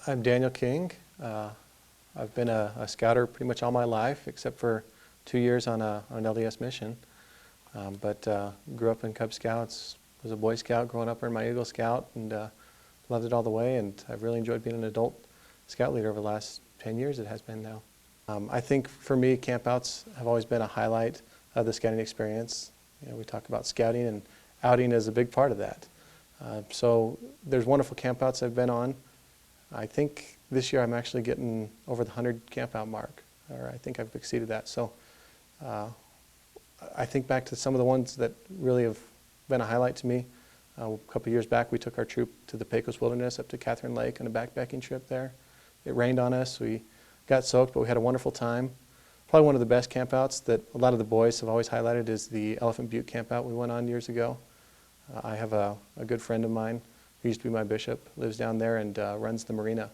I'm Daniel King. I've been a scouter pretty much all my life, except for 2 years on an LDS mission. But grew up in Cub Scouts, was a Boy Scout growing up, earned my Eagle Scout, and loved it all the way. And I've really enjoyed being an adult scout leader over the last 10 years it has been now. I think for me, campouts have always been a highlight of the scouting experience. You know, we talk about scouting, and outing is a big part of that. So there's wonderful campouts I've been on. I think this year I'm actually getting over the 100 campout mark, or I think I've exceeded that. So I think back to some of the ones that really have been a highlight to me. A couple of years back, we took our troop to the Pecos Wilderness up to Catherine Lake on a backpacking trip there. It rained on us. We got soaked, but we had a wonderful time. Probably one of the best campouts that a lot of the boys have always highlighted is the Elephant Butte campout we went on years ago. I have a good friend of mine who used to be my bishop, lives down there and runs the marina.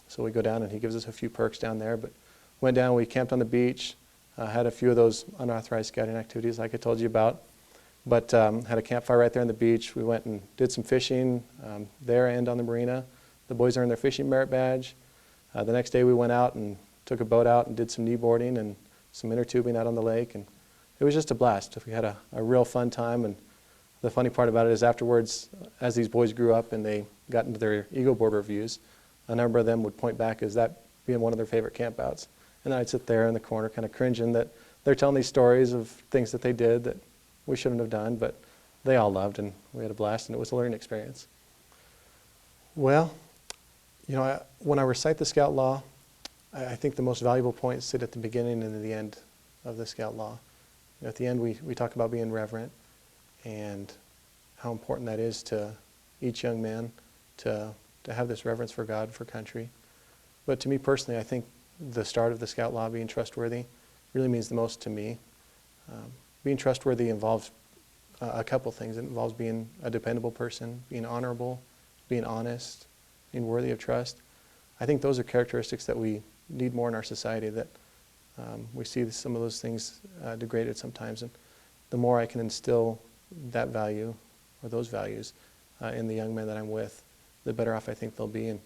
So we go down and he gives us a few perks down there. But went down, we camped on the beach, had a few of those unauthorized scouting activities like I told you about. But had a campfire right there on the beach. We went and did some fishing there and on the marina. The boys earned their fishing merit badge. The next day we went out and took a boat out and did some kneeboarding and some inner tubing out on the lake. And it was just a blast. We had a real fun time. And the funny part about it is afterwards, as these boys grew up and they got into their Eagle Board reviews, a number of them would point back as that being one of their favorite campouts. And I'd sit there in the corner kind of cringing that they're telling these stories of things that they did that we shouldn't have done, but they all loved, and we had a blast, and it was a learning experience. Well, you know, when I recite the Scout Law, I think the most valuable points sit at the beginning and the end of the Scout Law. You know, at the end, we talk about being reverent and how important that is to each young man to have this reverence for God, for country. But to me personally, I think the start of the Scout Law, being trustworthy, really means the most to me. Being trustworthy involves a couple things. It involves being a dependable person, being honorable, being honest, being worthy of trust. I think those are characteristics that we need more in our society, that we see some of those things degraded sometimes. And the more I can instill that value, or those values, in the young men that I'm with, the better off I think they'll be. And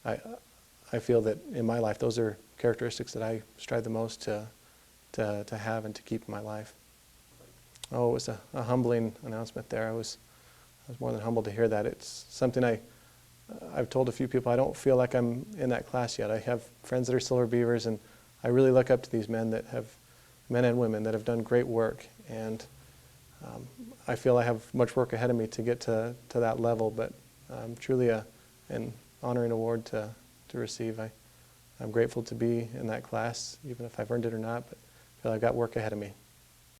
I feel that in my life, those are characteristics that I strive the most to have and to keep in my life. Oh, it was a humbling announcement there. I was more than humbled to hear that. It's something I've told a few people. I don't feel like I'm in that class yet. I have friends that are Silver Beavers, and I really look up to these men and women that have done great work. And I feel I have much work ahead of me to get to that level, but truly an honoring award to receive. I'm grateful to be in that class, even if I've earned it or not, but I feel I've got work ahead of me.